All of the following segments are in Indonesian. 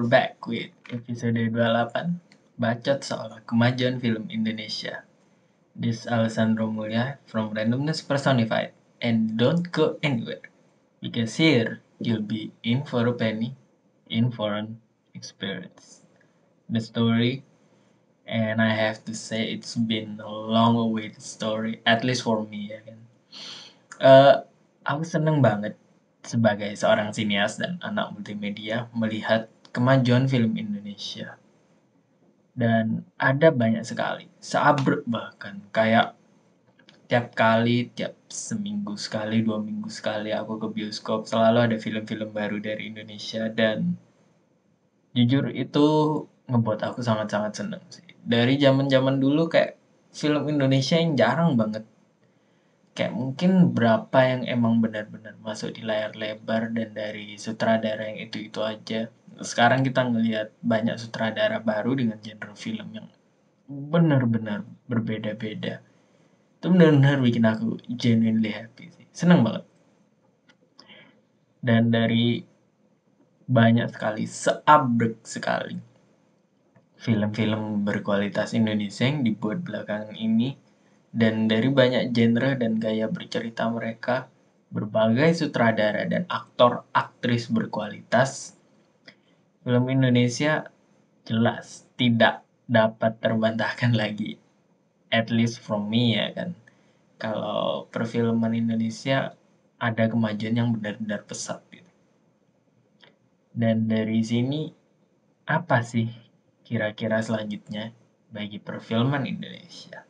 we're back with episode 28 Bacot soal kemajuan film Indonesia. This is Alessandro Mulya from Randomness Personified. And don't go anywhere, because here you'll be in for a penny, in for an experience. The story, and I have to say it's been a long awaited story, at least for me ya kan. Aku seneng banget sebagai seorang sinias dan anak multimedia melihat kemajuan film Indonesia. Dan ada banyak sekali, seabrek bahkan, kayak tiap seminggu sekali, 2 minggu sekali aku ke bioskop, selalu ada film-film baru dari Indonesia dan jujur itu ngebuat aku sangat-sangat seneng sih. Dari zaman-zaman dulu kayak film Indonesia yang jarang banget, kayak mungkin berapa yang emang benar-benar masuk di layar lebar dan dari sutradara yang itu-itu aja. Sekarang kita ngelihat banyak sutradara baru dengan genre film yang benar-benar berbeda-beda. Itu benar-benar bikin aku genuinely happy sih. Seneng banget. Dan dari banyak sekali, seabrek sekali film-film berkualitas Indonesia yang dibuat belakangan ini, dan dari banyak genre dan gaya bercerita mereka, berbagai sutradara dan aktor aktris berkualitas, film Indonesia jelas tidak dapat terbantahkan lagi, at least from me ya kan. Kalau perfilman Indonesia ada kemajuan yang benar-benar pesat gitu. Dan dari sini apa sih kira-kira selanjutnya bagi perfilman Indonesia?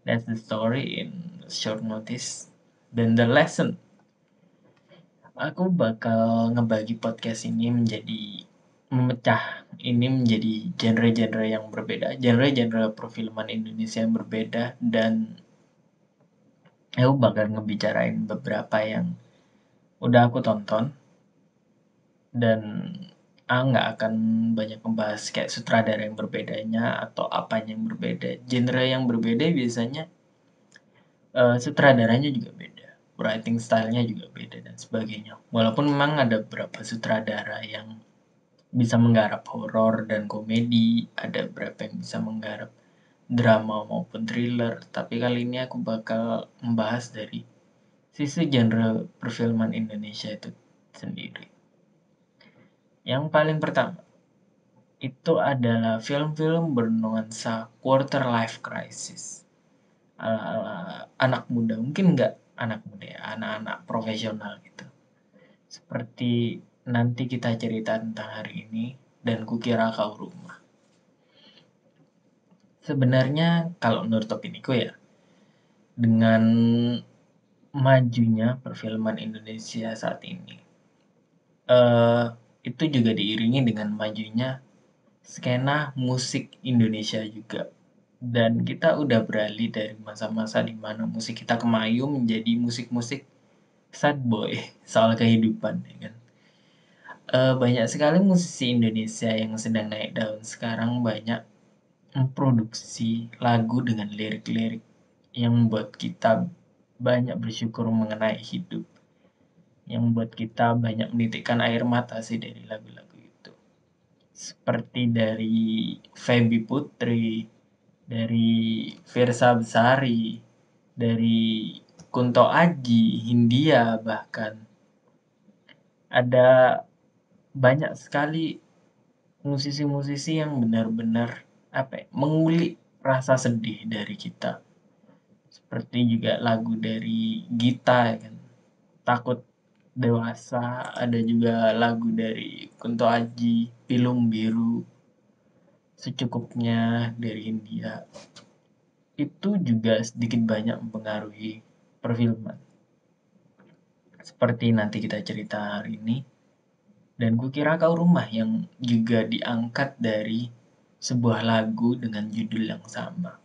That's the story in short notice. Dan the lesson. Aku bakal ngebagi podcast ini memecah ini menjadi genre-genre yang berbeda, genre-genre perfilman Indonesia yang berbeda, dan aku bakal ngebicarain beberapa yang udah aku tonton, dan aku nggak akan banyak membahas kayak sutradara yang berbedanya atau apanya yang berbeda. Genre yang berbeda biasanya sutradaranya juga beda, writing stylenya juga beda dan sebagainya. Walaupun memang ada beberapa sutradara yang bisa menggarap horor dan komedi, ada beberapa yang bisa menggarap drama maupun thriller, tapi kali ini aku bakal membahas dari sisi genre perfilman Indonesia itu sendiri. Yang paling pertama itu adalah film-film bernuansa quarter life crisis, ala-ala anak muda, mungkin nggak anak muda ya, anak-anak profesional gitu, seperti Nanti Kita Cerita Tentang Hari Ini dan Kukira Kau Rumah. Sebenarnya kalau menurut opiniku ya, dengan majunya perfilman Indonesia saat ini, itu juga diiringi dengan majunya skena musik Indonesia juga. Dan kita udah beralih dari masa-masa dimana musik kita kemayun menjadi musik-musik sad boy, soal kehidupan ya kan. Banyak sekali musisi Indonesia yang sedang naik daun sekarang, banyak memproduksi lagu dengan lirik-lirik yang membuat kita banyak bersyukur mengenai hidup, yang membuat kita banyak menitikkan air mata sih dari lagu-lagu itu. Seperti dari Feby Putri, dari Firsa Besari, dari Kunto Aji, Hindia bahkan. Ada banyak sekali musisi-musisi yang benar-benar mengulik rasa sedih dari kita. Seperti juga lagu dari Gita ya kan, Takut Dewasa, ada juga lagu dari Kunto Aji, Pilung Biru, Secukupnya dari India. Itu juga sedikit banyak mempengaruhi perfilman. Seperti Nanti Kita Cerita Hari Ini dan Kukira Kau Rumah yang juga diangkat dari sebuah lagu dengan judul yang sama.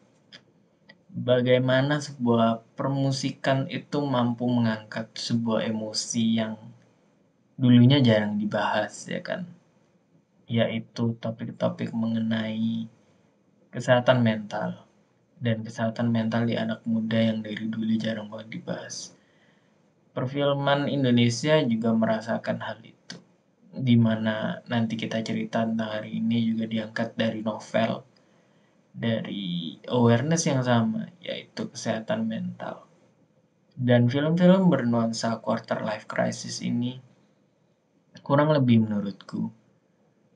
Bagaimana sebuah permusikan itu mampu mengangkat sebuah emosi yang dulunya jarang dibahas ya kan, yaitu topik-topik mengenai kesehatan mental dan kesehatan mental di anak muda yang dari dulu jarang banget dibahas. Perfilman Indonesia juga merasakan hal itu. di mana nanti kita cerita tentang hari ini juga diangkat dari novel, dari awareness yang sama, yaitu kesehatan mental. Dan film-film bernuansa quarter life crisis ini kurang lebih menurutku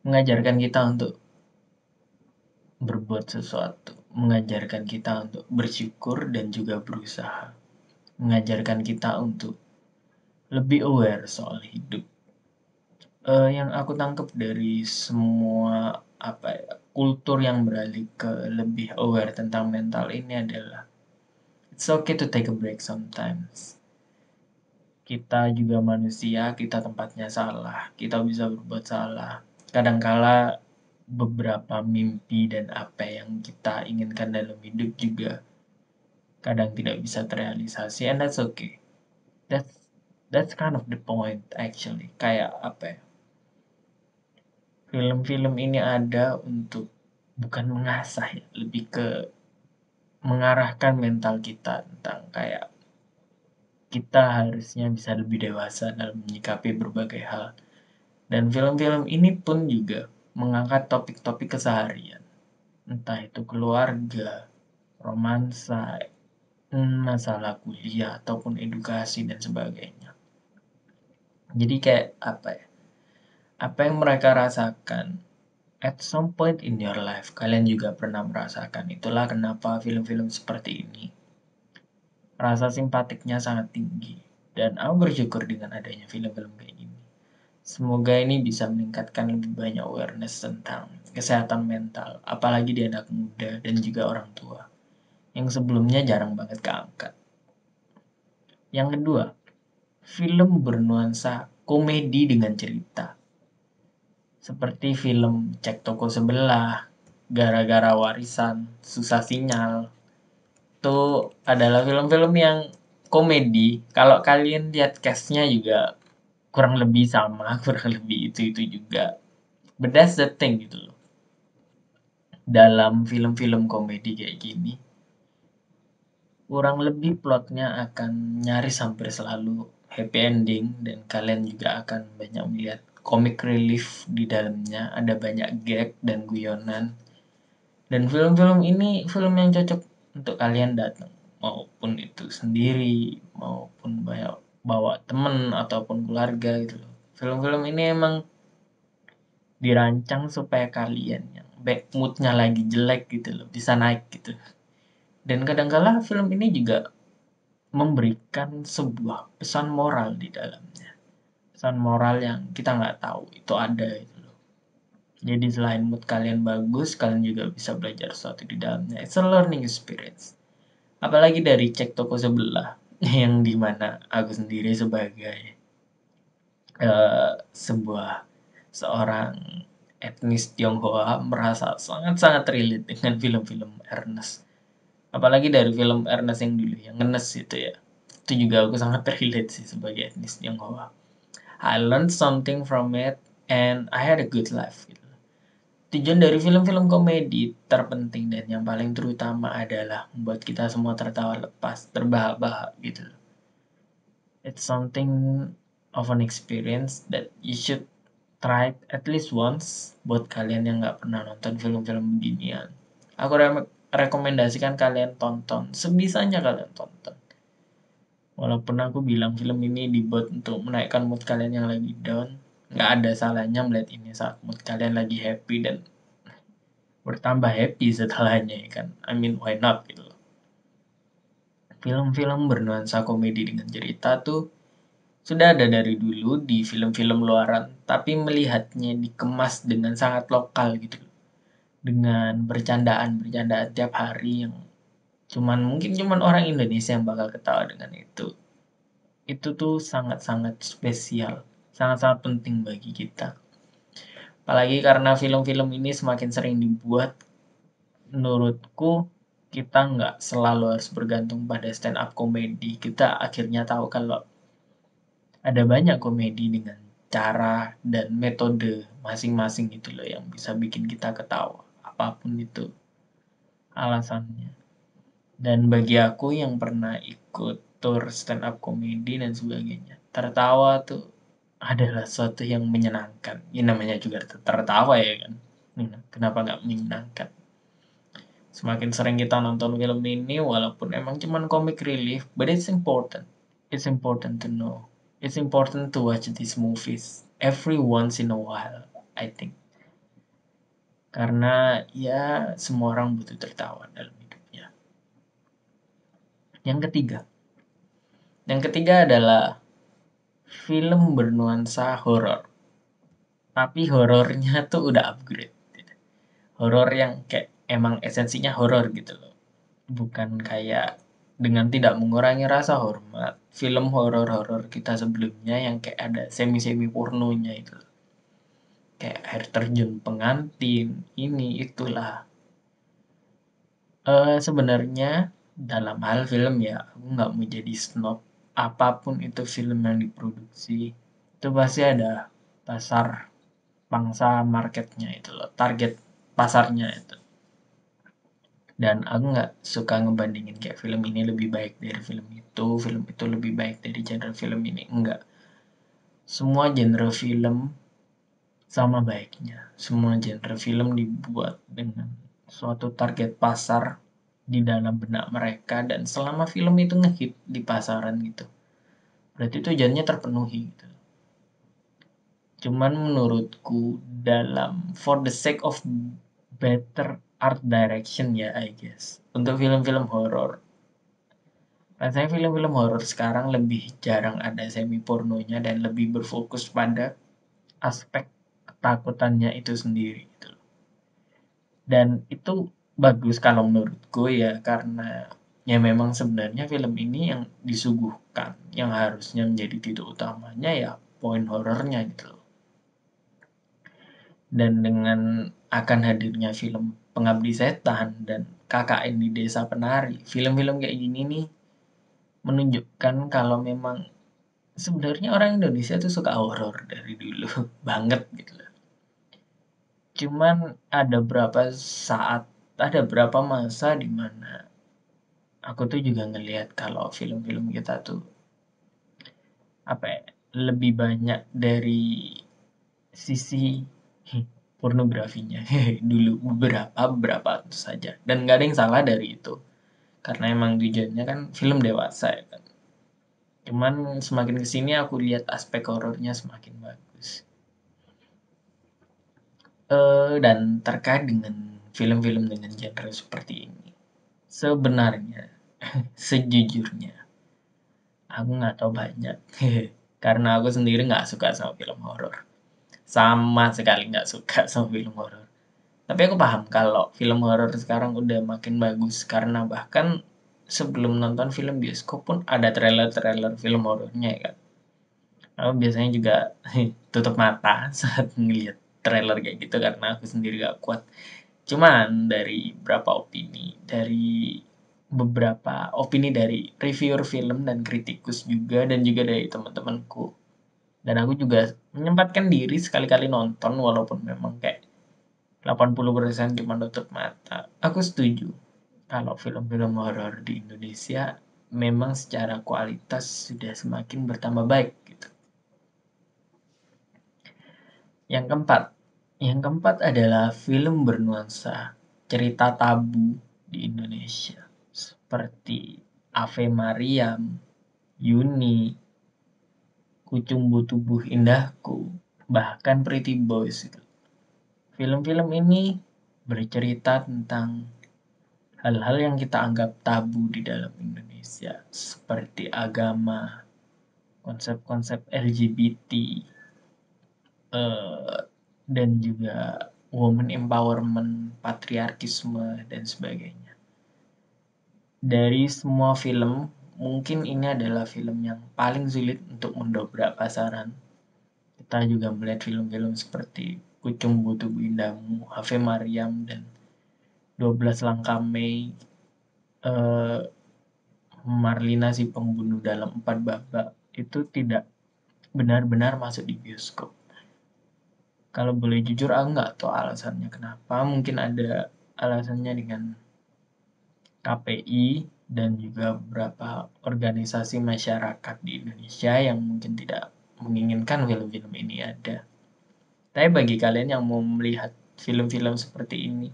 mengajarkan kita untuk berbuat sesuatu, mengajarkan kita untuk bersyukur dan juga berusaha, mengajarkan kita untuk lebih aware soal hidup. Yang aku tangkap dari semua apa ya, kultur yang beralih ke lebih aware tentang mental ini adalah it's okay to take a break sometimes. Kita juga manusia, kita tempatnya salah, kita bisa berbuat salah. Kadangkala beberapa mimpi dan apa yang kita inginkan dalam hidup juga kadang tidak bisa terrealisasi, and that's okay. That's that's kind of the point actually. Kayak apa ya? Film-film ini ada untuk bukan mengasah ya, lebih ke mengarahkan mental kita tentang kayak kita harusnya bisa lebih dewasa dalam menyikapi berbagai hal. Dan film-film ini pun juga mengangkat topik-topik keseharian, entah itu keluarga, romansa, masalah kuliah, ataupun edukasi dan sebagainya. Jadi kayak apa ya? Apa yang mereka rasakan at some point in your life, kalian juga pernah merasakan. Itulah kenapa film-film seperti ini rasa simpatiknya sangat tinggi. Dan aku bersyukur dengan adanya film-film kayak gini. Semoga ini bisa meningkatkan lebih banyak awareness tentang kesehatan mental, apalagi di anak muda dan juga orang tua, yang sebelumnya jarang banget keangkat. Yang kedua, film bernuansa komedi dengan cerita. Seperti film Cek Toko Sebelah, Gara-gara Warisan, Susah Sinyal. Itu adalah film-film yang komedi. Kalau kalian lihat cast-nya juga kurang lebih sama, kurang lebih itu juga. But that's the thing gitu loh. Dalam film-film komedi kayak gini, kurang lebih plotnya akan nyaris hampir selalu happy ending dan kalian juga akan banyak melihat comic relief di dalamnya, ada banyak gag dan guyonan. Dan film-film ini film yang cocok untuk kalian datang, maupun itu sendiri, maupun bawa temen ataupun keluarga gitu loh. Film-film ini emang dirancang supaya kalian yang back moodnya lagi jelek gitu loh, bisa naik gitu. Dan kadangkala film ini juga memberikan sebuah pesan moral di dalamnya. Pesan moral yang kita nggak tahu itu ada gitu loh. Jadi selain mood kalian bagus, kalian juga bisa belajar sesuatu di dalamnya. It's a learning experience. Apalagi dari Cek Toko Sebelah, yang dimana aku sendiri sebagai sebuah seorang etnis Tionghoa merasa sangat-sangat relate dengan film-film Ernest. Apalagi dari film Ernest yang dulu, yang ngenes itu ya. Itu juga aku sangat relate sih sebagai etnis Tionghoa. I learned something from it and I had a good life gitu. Tujuan dari film-film komedi terpenting dan yang paling terutama adalah membuat kita semua tertawa lepas, terbahak-bahak gitu. It's something of an experience that you should try at least once buat kalian yang nggak pernah nonton film-film beginian. Aku rekomendasikan kalian tonton, sebisanya kalian tonton. Walaupun aku bilang film ini dibuat untuk menaikkan mood kalian yang lagi down, nggak ada salahnya melihat ini saat mood kalian lagi happy dan bertambah happy setelahnya ya kan. I mean why not gitu loh. Film-film bernuansa komedi dengan cerita tuh sudah ada dari dulu di film-film luaran, tapi melihatnya dikemas dengan sangat lokal gitu loh. Dengan bercandaan-bercandaan tiap hari yang mungkin cuman orang Indonesia yang bakal ketawa dengan itu. Itu tuh sangat-sangat spesial, sangat-sangat penting bagi kita. Apalagi karena film-film ini semakin sering dibuat, menurutku kita nggak selalu harus bergantung pada stand up komedi. Kita akhirnya tahu kalau ada banyak komedi dengan cara dan metode masing-masing gitu loh yang bisa bikin kita ketawa. Apapun itu alasannya. Dan bagi aku yang pernah ikut tour stand up komedi dan sebagainya, tertawa tuh adalah sesuatu yang menyenangkan. Ya namanya juga tertawa ya kan. Kenapa nggak menyenangkan? Semakin sering kita nonton film ini, walaupun emang cuman comic relief, but it's important. It's important to know. It's important to watch these movies every once in a while, I think. Karena ya semua orang butuh tertawa dalam hidupnya. Yang ketiga. Yang ketiga adalah film bernuansa horor. Tapi horornya tuh udah upgrade. Horor yang kayak emang esensinya horor gitu loh. Bukan kayak dengan tidak mengurangi rasa hormat film horor-horor kita sebelumnya yang kayak ada semi-semi pornonya itu. Kayak air terjun pengantin, ini itulah. Sebenarnya dalam hal film ya, aku nggak mau jadi snob. Apapun itu film yang diproduksi, itu pasti ada pasar pangsa marketnya itu loh, target pasarnya itu. Dan aku nggak suka ngebandingin kayak film ini lebih baik dari film itu lebih baik dari genre film ini. Enggak. Semua genre film sama baiknya. Semua genre film dibuat dengan suatu target pasar di dalam benak mereka dan selama film itu ngehit di pasaran gitu. Berarti tujuannya terpenuhi gitu. Cuman menurutku dalam for the sake of better art direction ya I guess. Untuk film-film horor rasanya film-film horor sekarang lebih jarang ada semi pornonya dan lebih berfokus pada aspek ketakutannya itu sendiri gitu. Dan itu bagus kalau menurutku ya karena ya memang sebenarnya film ini yang disuguhkan yang harusnya menjadi titik utamanya ya poin horornya gitu loh. Dan dengan akan hadirnya film Pengabdi Setan dan KKN di Desa Penari, film-film kayak gini nih menunjukkan kalau memang sebenarnya orang Indonesia tuh suka horor dari dulu banget gitu loh. Cuman ada berapa masa di mana aku tuh juga ngelihat kalau film-film kita tuh apa ya, lebih banyak dari sisi pornografinya dulu beberapa tentu saja dan nggak ada yang salah dari itu karena emang tujuannya kan film dewasa ya kan. Cuman semakin kesini aku lihat aspek horornya semakin bagus. Dan terkait dengan film-film dengan genre seperti ini. Sebenarnya, sejujurnya, aku nggak tahu banyak. Karena aku sendiri nggak suka sama film horor. Sama sekali nggak suka sama film horor. Tapi aku paham kalau film horor sekarang udah makin bagus karena bahkan sebelum nonton film bioskop pun ada trailer-trailer film horornya ya kan. Aku biasanya juga tutup mata saat ngeliat trailer kayak gitu karena aku sendiri gak kuat. Cuman dari beberapa opini dari reviewer film dan kritikus juga dan juga dari teman-temanku. Dan aku juga menyempatkan diri sekali-kali nonton walaupun memang kayak 80% cuma tutup mata. Aku setuju kalau film-film horor di Indonesia memang secara kualitas sudah semakin bertambah baik gitu. Yang keempat, yang keempat adalah film bernuansa cerita tabu di Indonesia seperti Ave Mariam, Yuni, Kucumbu Tubuh Indahku, bahkan Pretty Boys. Film-film ini bercerita tentang hal-hal yang kita anggap tabu di dalam Indonesia seperti agama, konsep-konsep LGBT, eh, dan juga woman empowerment, patriarkisme, dan sebagainya. Dari semua film, mungkin ini adalah film yang paling sulit untuk mendobrak pasaran. Kita juga melihat film-film seperti Kucing Butuh Indahmu, Ave Mariam, dan 12 Langkah Mei, eh, Marlina si pembunuh dalam 4 babak, itu tidak benar-benar masuk di bioskop. Kalau boleh jujur aku nggak tahu alasannya kenapa. Mungkin ada alasannya dengan KPI dan juga beberapa organisasi masyarakat di Indonesia yang mungkin tidak menginginkan film-film ini ada. Tapi bagi kalian yang mau melihat film-film seperti ini,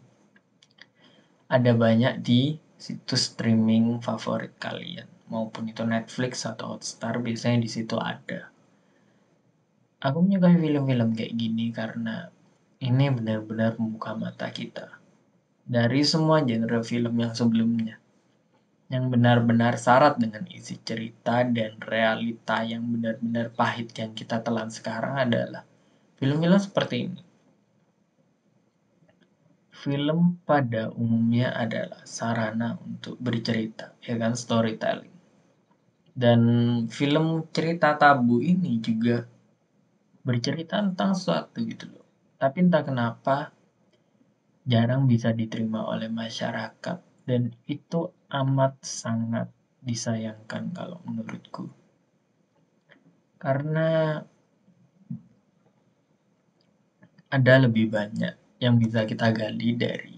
ada banyak di situs streaming favorit kalian, maupun itu Netflix atau Hotstar, biasanya di situ ada. Aku menyukai film-film kayak gini karena ini benar-benar membuka mata kita dari semua genre film yang sebelumnya, yang benar-benar syarat dengan isi cerita dan realita yang benar-benar pahit yang kita telan sekarang adalah film-film seperti ini. Film pada umumnya adalah sarana untuk bercerita, ya kan, storytelling. Dan film cerita tabu ini juga bercerita tentang sesuatu gitu loh. Tapi entah kenapa jarang bisa diterima oleh masyarakat, dan itu amat sangat disayangkan kalau menurutku. Karena ada lebih banyak yang bisa kita gali dari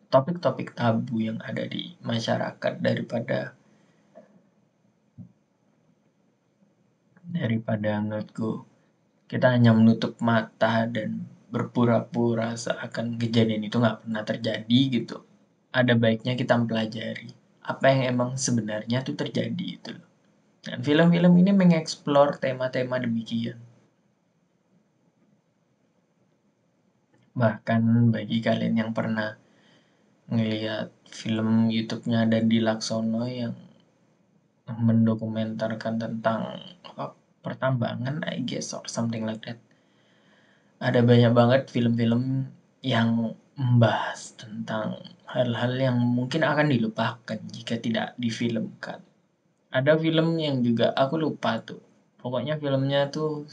topik-topik tabu yang ada di masyarakat daripada menurutku kita hanya menutup mata dan berpura-pura seakan kejadian itu nggak pernah terjadi gitu. Ada baiknya kita mempelajari apa yang emang sebenarnya tuh terjadi itu loh. Dan film-film ini mengeksplor tema-tema demikian. Bahkan bagi kalian yang pernah ngelihat film YouTube-nya Dandi Laksono yang mendokumentarkan tentang apa, pertambangan, I guess, or something like that. Ada banyak banget film-film yang membahas tentang hal-hal yang mungkin akan dilupakan jika tidak difilmkan. Ada film yang juga aku lupa tuh. Pokoknya filmnya tuh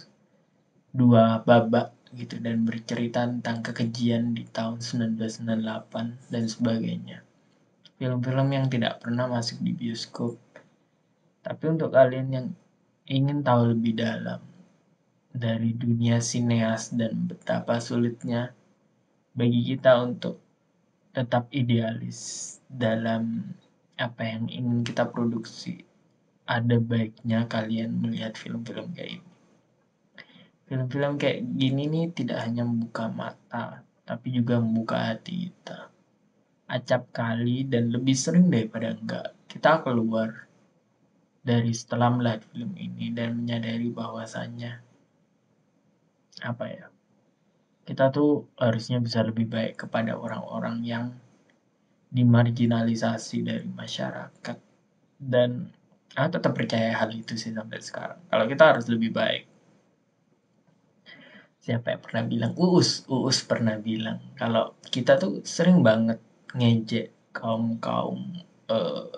2 babak gitu dan bercerita tentang kekejian di tahun 1998 dan sebagainya. Film-film yang tidak pernah masuk di bioskop. Tapi untuk kalian yang ingin tahu lebih dalam dari dunia sineas dan betapa sulitnya bagi kita untuk tetap idealis dalam apa yang ingin kita produksi, ada baiknya kalian melihat film-film kayak ini. Film-film kayak gini nih tidak hanya membuka mata, tapi juga membuka hati kita. Acap kali dan lebih sering daripada enggak, kita keluar dari setelah melihat film ini dan menyadari bahwasannya apa ya, kita tuh harusnya bisa lebih baik kepada orang-orang yang dimarginalisasi dari masyarakat. Dan aku tetap percaya hal itu sih sampai sekarang. Kalau kita harus lebih baik. Siapa yang pernah bilang? Uus pernah bilang kalau kita tuh sering banget ngejek kaum-kaum eh,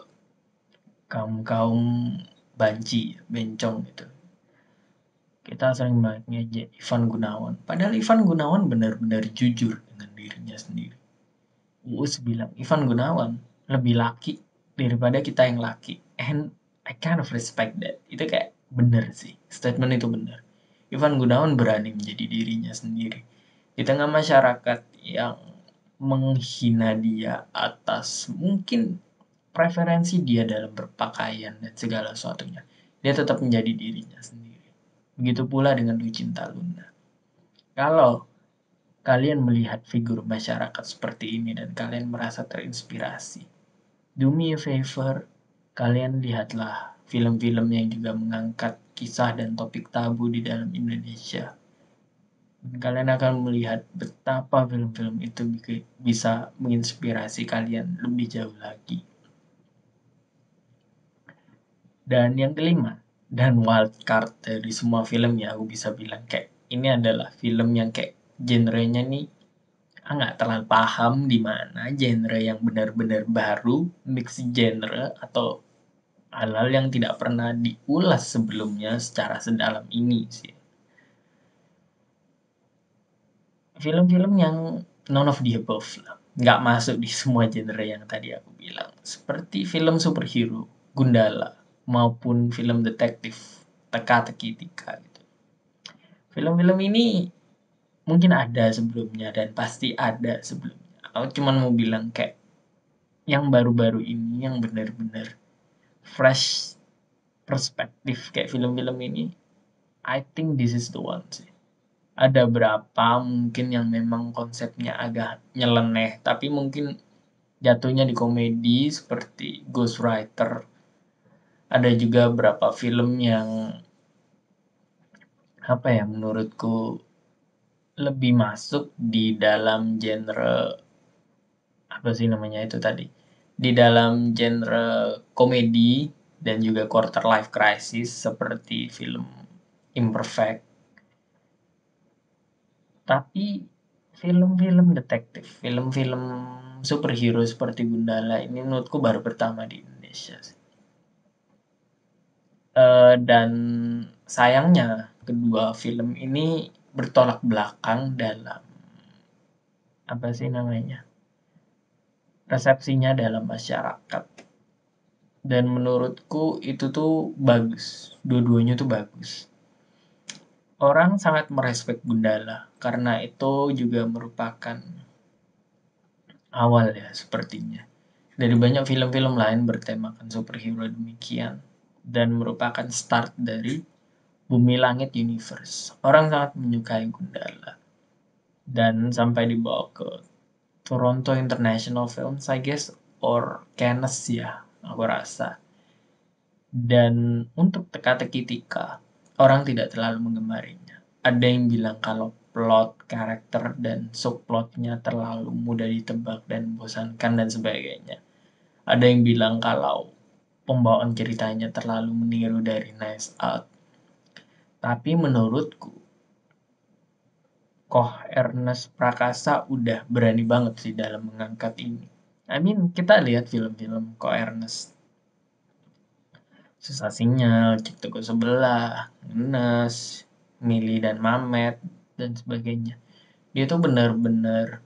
kaum-kaum banci, bencong gitu. Kita sering banget ngejek Ivan Gunawan. Padahal Ivan Gunawan benar-benar jujur dengan dirinya sendiri. Uus bilang Ivan Gunawan lebih laki daripada kita yang laki, and I kind of respect that. Itu kayak bener sih, statement itu bener. Ivan Gunawan berani menjadi dirinya sendiri di tengah masyarakat yang menghina dia atas mungkin preferensi dia dalam berpakaian dan segala sesuatunya. Dia tetap menjadi dirinya sendiri. Begitu pula dengan Lucinta Luna. Kalau kalian melihat figur masyarakat seperti ini dan kalian merasa terinspirasi, do me a favor, kalian lihatlah film-film yang juga mengangkat kisah dan topik tabu di dalam Indonesia. Dan kalian akan melihat betapa film-film itu bisa menginspirasi kalian lebih jauh lagi. Dan yang kelima, dan wild card dari semua film ya, aku bisa bilang kayak ini adalah film yang kayak genrenya nih nggak terlalu paham di mana genre yang benar-benar baru, mix genre atau hal-hal yang tidak pernah diulas sebelumnya secara sedalam ini sih. Film-film yang none of the above lah, nggak masuk di semua genre yang tadi aku bilang. Seperti film superhero, Gundala, maupun film detektif, Teka-Teki Tika gitu. Film-film ini mungkin ada sebelumnya dan pasti ada sebelumnya. Aku cuma mau bilang kayak yang baru-baru ini yang benar-benar fresh perspektif kayak film-film ini I think this is the one sih. Ada berapa mungkin yang memang konsepnya agak nyeleneh, tapi mungkin jatuhnya di komedi seperti Ghostwriter. Ada juga beberapa film yang apa ya menurutku lebih masuk di dalam genre apa sih namanya itu tadi? Di dalam genre komedi dan juga quarter life crisis seperti film Imperfect. Tapi film-film detektif, film-film superhero seperti Gundala ini menurutku baru pertama di Indonesia sih. Dan sayangnya kedua film ini bertolak belakang dalam apa sih namanya resepsinya dalam masyarakat. Dan menurutku itu tuh bagus, dua-duanya tuh bagus. Orang sangat merespek Gundala karena itu juga merupakan awal ya sepertinya. Dari banyak film-film lain bertemakan superhero demikian dan merupakan start dari Bumi Langit Universe. Orang sangat menyukai Gundala dan sampai dibawa ke Toronto International Films, I guess, or Cannes ya, aku rasa. Dan untuk teka-teki Tika, orang tidak terlalu menggemarinya. Ada yang bilang kalau plot, karakter, dan subplotnya terlalu mudah ditebak dan membosankan dan sebagainya. Ada yang bilang kalau pembawaan ceritanya terlalu meniru dari Nice Out. Tapi menurutku, Koh Ernest Prakasa udah berani banget sih dalam mengangkat ini. I mean, kita lihat film-film Koh Ernest. Susah Sinyal, Ciptaku Sebelah, Ngenes, Mili dan Mamet, dan sebagainya. Dia tuh benar-benar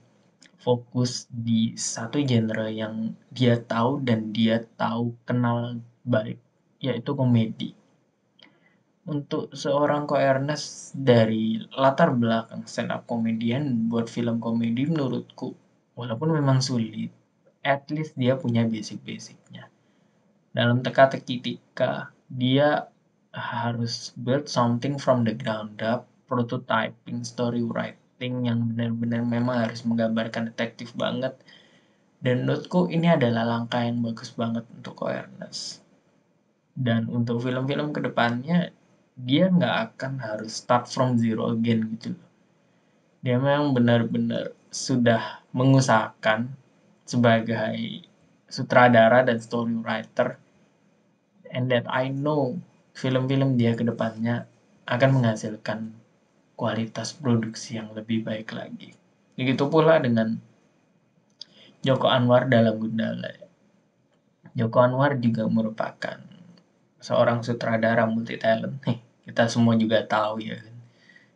fokus di satu genre yang dia tahu dan dia tahu kenal baik, yaitu komedi. Untuk seorang Ko Ernest dari latar belakang stand up komedian buat film komedi menurutku, walaupun memang sulit, at least dia punya basic-basicnya. Dalam teka-teki Tika, dia harus build something from the ground up, prototyping, story writing yang benar-benar memang harus menggambarkan detektif banget. Dan menurutku ini adalah langkah yang bagus banget untuk Ko Ernest. Dan untuk film-film kedepannya, dia nggak akan harus start from zero again gitu loh. Dia memang benar-benar sudah mengusahakan sebagai sutradara dan story writer, and that I know film-film dia kedepannya akan menghasilkan kualitas produksi yang lebih baik lagi. Begitu pula dengan Joko Anwar dalam Gundala. Joko Anwar juga merupakan seorang sutradara multi talent. Kita semua juga tahu ya kan.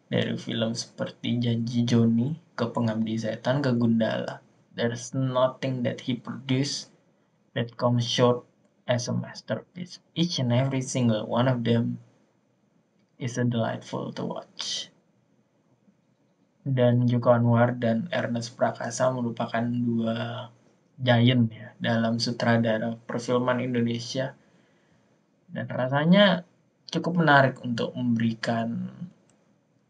Dari film seperti Janji Joni ke Pengabdi Setan ke Gundala. There's nothing that he produced that comes short as a masterpiece. Each and every single one of them is a delightful to watch. Dan Joko Anwar dan Ernest Prakasa merupakan dua giant ya dalam sutradara perfilman Indonesia. Dan rasanya cukup menarik untuk memberikan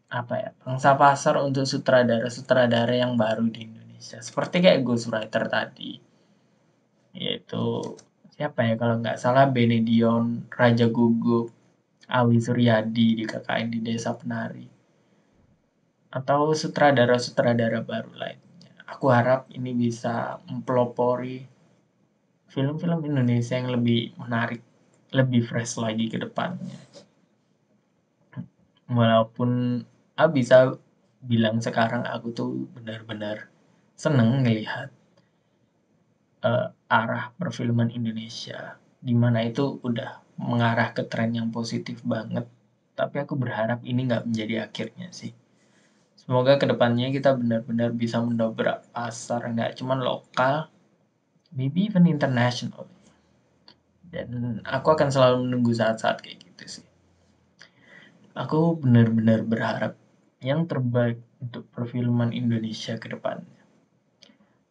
apa ya pangsa pasar untuk sutradara-sutradara yang baru di Indonesia. Seperti kayak Ghostwriter tadi, yaitu siapa ya kalau nggak salah Benedion Raja Gugup, Awi Suryadi di KKN di Desa Penari, atau sutradara-sutradara baru lainnya. Aku harap ini bisa mempelopori film-film Indonesia yang lebih menarik, lebih fresh lagi ke depannya. Walaupun bisa bilang sekarang aku tuh benar-benar seneng ngelihat arah perfilman Indonesia di mana itu udah mengarah ke tren yang positif banget. Tapi aku berharap ini nggak menjadi akhirnya sih. Semoga kedepannya kita benar-benar bisa mendobrak pasar nggak cuma lokal, maybe even international. Dan aku akan selalu menunggu saat-saat kayak gitu sih. Aku benar-benar berharap yang terbaik untuk perfilman Indonesia ke depannya.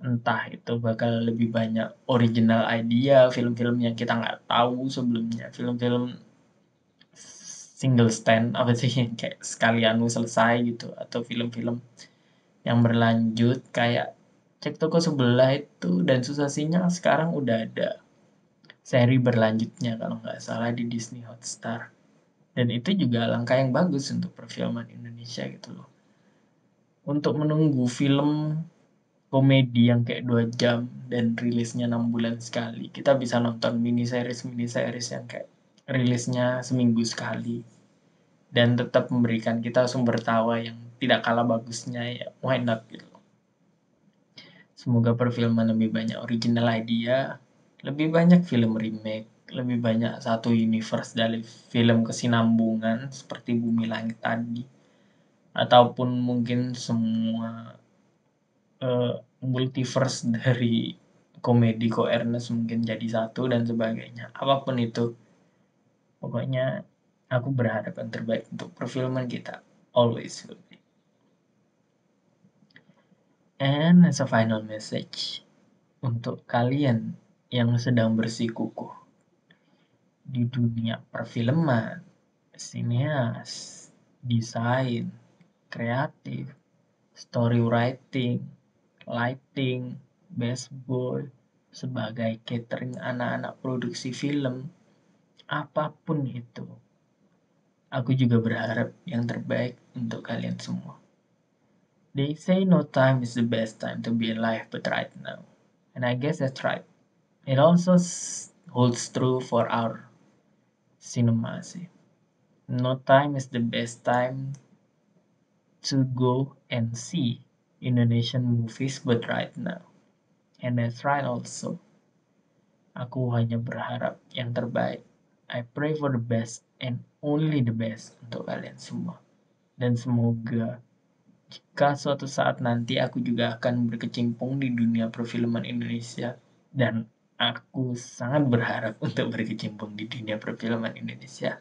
Entah itu bakal lebih banyak original idea, film-film yang kita nggak tahu sebelumnya, film-film single stand apa sih yang kayak sekalian selesai gitu, atau film-film yang berlanjut kayak Cek Toko Sebelah itu dan Susah Sinyal sekarang udah ada seri berlanjutnya kalau nggak salah di Disney Hotstar. Dan itu juga langkah yang bagus untuk perfilman Indonesia gitu loh. Untuk menunggu film komedi yang kayak 2 jam dan rilisnya 6 bulan sekali, kita bisa nonton mini series yang kayak rilisnya seminggu sekali dan tetap memberikan kita sumber tawa yang tidak kalah bagusnya, ya why not gitu. Semoga perfilman lebih banyak original idea, lebih banyak film remake, lebih banyak satu universe dari film kesinambungan seperti Bumi Langit tadi, ataupun mungkin semua multiverse dari komedi Ko Ernest mungkin jadi satu dan sebagainya. Apapun itu, pokoknya aku berharap yang terbaik untuk perfilman kita. Always will be. And as a final message, untuk kalian yang sedang bersikukuh di dunia perfilman, sineas, desain, kreatif, story writing, lighting, best boy, sebagai catering anak-anak produksi film, apapun itu. Aku juga berharap yang terbaik untuk kalian semua. They say no time is the best time to be alive but right now. And I guess that's right. It also holds true for our cinema sih. No time is the best time to go and see Indonesian movies but right now. And that's right also. Aku hanya berharap yang terbaik. I pray for the best and only the best untuk kalian semua. Dan semoga jika suatu saat nanti aku juga akan berkecimpung di dunia perfilman Indonesia, dan aku sangat berharap untuk berkecimpung di dunia perfilman Indonesia,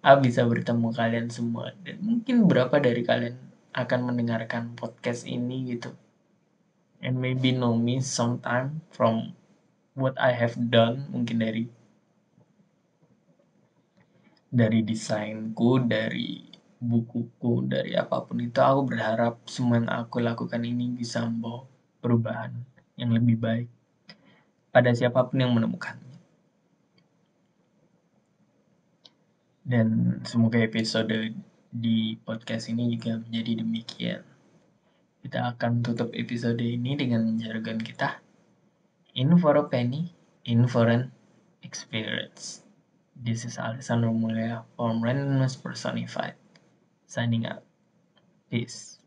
aku bisa bertemu kalian semua dan mungkin beberapa dari kalian akan mendengarkan podcast ini gitu, and maybe know me sometime from what I have done, mungkin dari desainku, dari bukuku, dari apapun itu. Aku berharap semua yang aku lakukan ini bisa membawa perubahan yang lebih baik pada siapapun yang menemukannya. Dan semoga episode di podcast ini juga menjadi demikian. Kita akan tutup episode ini dengan jargon kita. In for a penny, in for an experience. This is Alessandro Mulya from Randomness Personified. Signing out. Peace.